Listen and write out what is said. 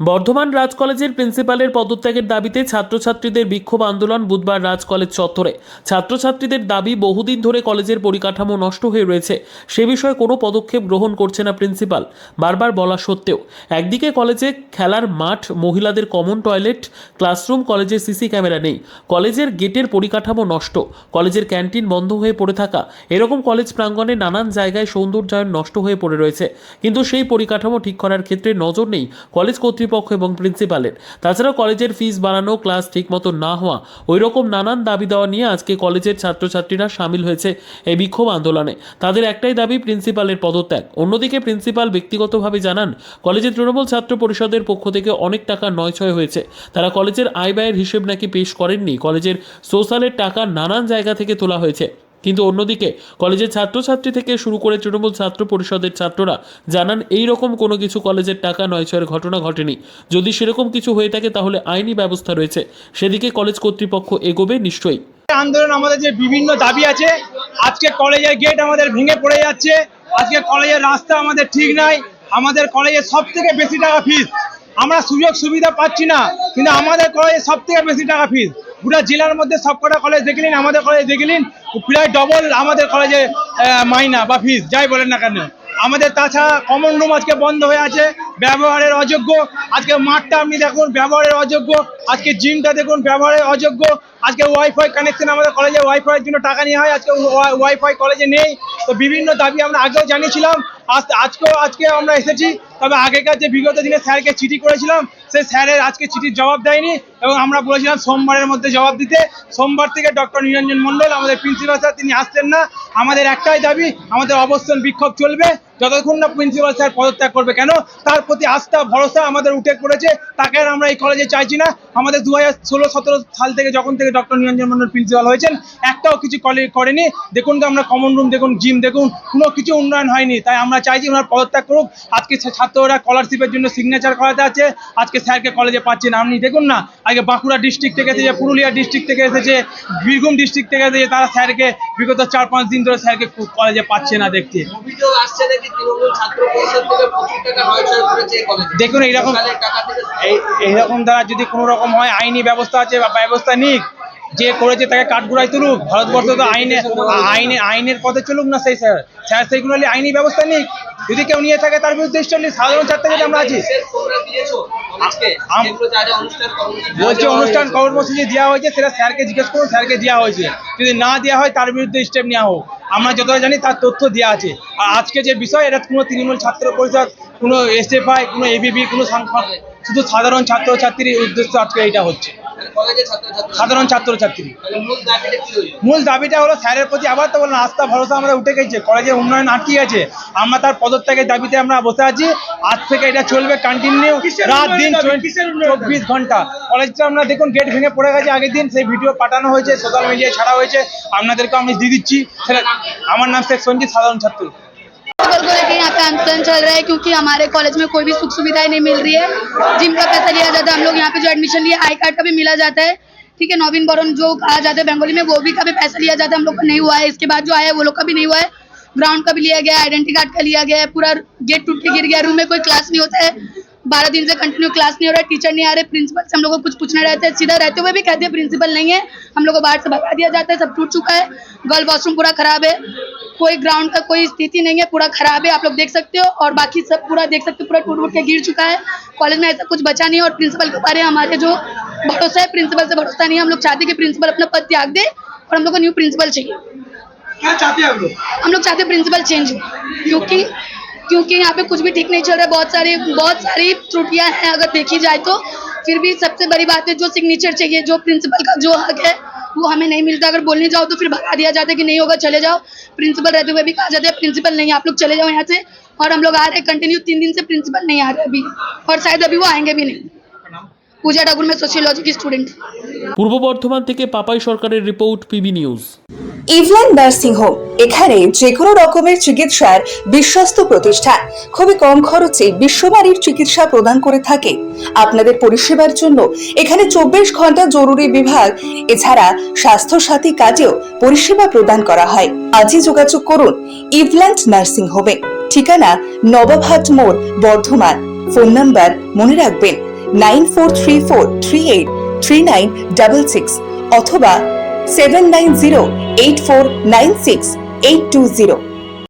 বর্ধমান রাজ কলেজের প্রিন্সিপালের পদত্যাগের দাবিতে ছাত্রছাত্রীদের বিক্ষোভ আন্দোলন বুধবার রাজ কলেজ চত্বরে। ছাত্রছাত্রীদের দাবি, বহুদিন ধরে কলেজের পরিকাঠামো নষ্ট হয়ে রয়েছে, সে বিষয়ে কোনো পদক্ষেপ গ্রহণ করছে না প্রিন্সিপাল। বারবার বলা সত্ত্বেও একদিকে কলেজে খেলার মাঠ, মহিলাদের কমন টয়লেট, ক্লাসরুম, কলেজের সিসি ক্যামেরা নেই, কলেজের গেটের পরিকাঠামো নষ্ট, কলেজের ক্যান্টিন বন্ধ হয়ে পড়ে থাকা, এরকম কলেজ প্রাঙ্গণে নানান জায়গায় সৌন্দর্যায়ন নষ্ট হয়ে পড়ে রয়েছে, কিন্তু সেই পরিকাঠামো ঠিক করার ক্ষেত্রে নজর নেই কলেজ কর্তৃপক্ষ এবং প্রিন্সিপালের। তাছাড়া কলেজের ফিস বাড়ানো, ক্লাস ঠিকমতো না হওয়া, ওই রকম নানান দাবি দেওয়া নিয়ে আজকে কলেজের ছাত্রছাত্রীরা সামিল হয়েছে এই বিক্ষোভ আন্দোলনে। তাদের একটাই দাবি, প্রিন্সিপালের পদত্যাগ। অন্যদিকে প্রিন্সিপাল ব্যক্তিগতভাবে জানান, কলেজের তৃণমূল ছাত্র পরিষদের পক্ষ থেকে অনেক টাকা নয়ছয় হয়েছে। তারা কলেজের আয় ব্যয়ের হিসেব নাকি পেশ করেননি, কলেজের সোশ্যালের টাকা নানান জায়গা থেকে তোলা হয়েছে। কিন্তু অন্যদিকে কলেজের ছাত্রছাত্রী থেকে শুরু করে তৃণমূল ছাত্র পরিষদের ছাত্ররা জানান, এই রকম কোনো কিছু কলেজের টাকা নয়ছয়ের ঘটনা ঘটেনি। যদি সেরকম কিছু হয়ে থাকে তাহলে আইনি ব্যবস্থা রয়েছে, সেদিকে কলেজ কর্তৃপক্ষ এগোবে নিশ্চয়ই। আন্দোলন আমাদের যে বিভিন্ন দাবি আছে, আজকে কলেজের গেট আমাদের ভেঙে পড়ে যাচ্ছে, আজকে কলেজের রাস্তা আমাদের ঠিক নাই, আমাদের কলেজে সব থেকে বেশি টাকা ফিস, আমরা সুযোগ সুবিধা পাচ্ছি না, কিন্তু আমাদের কলেজে সব থেকে বেশি টাকা ফিস। পুরো জেলার মধ্যে সবকটা কলেজ দেখলেন, আমাদের কলেজ দেখলেন প্রায় ডবল আমাদের কলেজে মাইনা বা ফিস যাই বলেন না কেন। আমাদের তাছাড়া কমন রুম আজকে বন্ধ হয়ে আছে, ব্যবহারের অযোগ্য। আজকে মাঠটা আপনি দেখুন, ব্যবহারের অযোগ্য। আজকে জিমটা দেখুন, ব্যবহারের অযোগ্য। আজকে ওয়াইফাই কানেকশন, আমাদের কলেজে ওয়াইফাইয়ের জন্য টাকা নেওয়া হয়, আজকে ওয়াইফাই কলেজে নেই। তো বিভিন্ন দাবি আমরা আগেও জানিয়েছিলাম, আজকে আমরা এসেছি। তবে আগেকার যে বিগত দিনে স্যারকে চিঠি করেছিলাম, সেই স্যারের আজকে চিঠির জবাব দেয়নি, এবং আমরা বলেছিলাম সোমবারের মধ্যে জবাব দিতে। সোমবার থেকে ডক্টর নিরঞ্জন মণ্ডল, আমাদের প্রিন্সিপাল স্যার, তিনি আসছেন না। আমাদের একটাই দাবি, আমাদের অবস্থান বিক্ষোভ চলবে যতক্ষণ না প্রিন্সিপাল স্যার পদত্যাগ করবে। কেন? তার প্রতি আস্থা ভরসা আমাদের উঠে পড়েছে, তাকে আর আমরা এই কলেজে চাইছি না। আমাদের 2016-17 সাল থেকে যখন থেকে ডক্টর নিরঞ্জন মণ্ডল প্রিন্সিপাল হয়েছেন, একটাও কিছু করেনি। দেখুন তো আমরা কমন রুম দেখুন, জিম দেখুন, কোনো কিছু উন্নয়ন হয়নি। তাই আমরা চাইছি ওনার পদত্যাগ করুক। আজকে ছাত্ররা স্কলারশিপের জন্য সিগনেচার করাতে আছে, আজকে স্যারকে কলেজে পাচ্ছে না। আপনি দেখুন না, আগে বাঁকুড়া ডিস্ট্রিক্ট থেকে এসেছে, পুরুলিয়া ডিস্ট্রিক্ট থেকে এসেছে, বীরভূম ডিস্ট্রিক্ট থেকে এসেছে, তারা স্যারকে বিগত 4-5 দিন ধরে স্যারকে কলেজে পাচ্ছে না দেখতে। অভিযোগ আসছে নাকি তৃণমূল ছাত্র পরিষদ থেকে প্রচুর টাকা নয়ছয় করেছে কলেজে। দেখুন এইরকম দ্বারা যদি কোনো রকম হয়, আইনি ব্যবস্থা আছে বা ব্যবস্থা নিক, যে করেছে তাকে কাঠগড়ায় তুলুক। ভারতবর্ষ তো আইনের পথে চলুক না, সেই স্যার সেইগুলো আইনি ব্যবস্থা নিক। যদি কেউ নিয়ে থাকে তার বিরুদ্ধে নিক। সাধারণ ছাত্র যদি আমরা আছি, বলছি অনুষ্ঠান কর্মসূচি দেওয়া হয়েছে, সেটা স্যারকে জিজ্ঞেস করুন, স্যারকে দেওয়া হয়েছে। যদি না দেওয়া হয় তার বিরুদ্ধে স্টেপ নেওয়া হোক। আমরা যতটা জানি তার তথ্য দেওয়া আছে। আর আজকে যে বিষয়, এটা কোনো তৃণমূল ছাত্র পরিষদ, কোনো এসএফআই, কোনো এবিবি, কোনো শুধু সাধারণ ছাত্রছাত্রীর উদ্দেশ্য আজকে এটা হচ্ছে। সাধারণ ছাত্রছাত্রী মূল দাবিটা হলো স্যারের প্রতি, আবার তো বললাম, আস্থা ভরসা আমাদের উঠে গেছে, কলেজের উন্নয়ন আটকে গেছে। আমরা তার পদত্যাগের দাবিতে আমরা বসে আছি। আজ থেকে এটা চলবে কন্টিনিউ, রাত দিন 24 ঘন্টা। কলেজটা আমরা দেখুন, গেট ভেঙে পড়ে গেছে। আগের দিন সেই ভিডিও পাঠানো হয়েছে, সোশ্যাল মিডিয়ায় ছাড়া হয়েছে, আপনাদেরকে আমি দিয়ে দিচ্ছি। আমার নাম শেখ সঞ্জিত, সাধারণ ছাত্র। को लेकर यहाँ पे आंदोलन चल रहा है, क्योंकि हमारे कॉलेज में कोई भी सुख सुविधाएं नहीं मिल रही है। जिम का पैसा लिया जाता है, हम लोग यहाँ पे जो एडमिशन लिए, आई कार्ड का भी मिला जाता है, ठीक है। नवीन बरन जो कहा जाता है बंगाली में, वो भी का भी पैसा लिया जाता है, हम लोग का नहीं हुआ है। इसके बाद जो आया वो लोग का भी नहीं हुआ है। ग्राउंड का भी लिया गया, आइडेंटिटी कार्ड का लिया गया है, पूरा गेट टूट के गिर गया, रूम में कोई क्लास नहीं होता है, 12 दिन से कंटिन्यू क्लास नहीं हो रहा है, टीचर नहीं आ रहे, प्रिंसिपल से हम लोग को कुछ पूछना रहता है, सीधा रहते हुए भी कहते हैं प्रिंसिपल नहीं है, हम लोग को बाहर से भगा दिया जाता है। सब टूट चुका है, गर्ल वॉशरूम पूरा खराब है, कोई ग्राउंड का कोई स्थिति नहीं है, पूरा खराब है, आप लोग देख सकते हो। और बाकी सब पूरा देख सकते हो, पूरा टूट के गिर चुका है। कॉलेज में ऐसा कुछ बचा नहीं है। और प्रिंसिपल के बारे में हमारे जो भरोसा है, प्रिंसिपल से भरोसा नहीं है। हम लोग चाहते हैं कि प्रिंसिपल अपना पद त्याग दे, और हम लोग को न्यू प्रिंसिपल चाहिए। क्या चाहते हैं हम लोग चाहते हैं प्रिंसिपल चेंज हो, क्योंकि यहाँ पे कुछ भी ठीक नहीं चल रहा है। बहुत सारी त्रुटियां हैं अगर देखी जाए तो। फिर भी सबसे बड़ी बात है, जो सिग्नेचर चाहिए, जो प्रिंसिपल का जो हक है, वो हमें नहीं मिलता। अगर बोलने जाओ तो फिर भगा दिया जाता है कि नहीं होगा, चले जाओ। प्रिंसिपल रहते हुए भी कहा जाता है प्रिंसिपल नहीं, आप लोग चले जाओ यहाँ से। और हम लोग आ रहे हैं कंटिन्यू, 3 दिन से प्रिंसिपल नहीं आ रहे अभी, और शायद अभी वो आएंगे भी नहीं। पूजा ठाकुर में सोशियोलॉजी की स्टूडेंट। পূর্ব বর্ধমান থেকে পাপাই সরকারের রিপোর্ট, পিবি নিউজ। ইভল্যান্ড নার্সিং হোম, এখানে যে কোনো রকমের চিকিৎসার বিশ্বস্ত প্রতিষ্ঠান, খুবই কম খরচে বিশ্বমানের চিকিৎসা প্রদান করে থাকে। আপনাদের পরিষেবার জন্য এখানে 24 ঘন্টা জরুরি বিভাগ, এছাড়া স্বাস্থ্য সাথী কাজেও পরিষেবা প্রদান করা হয়। আজই যোগাযোগ করুন ইভল্যান্ড নার্সিং হোমে। ঠিকানা নবাবহাট মোড়, বর্ধমান। ফোন নাম্বার মনে রাখবেন 9434383966 অথবা 7908496820।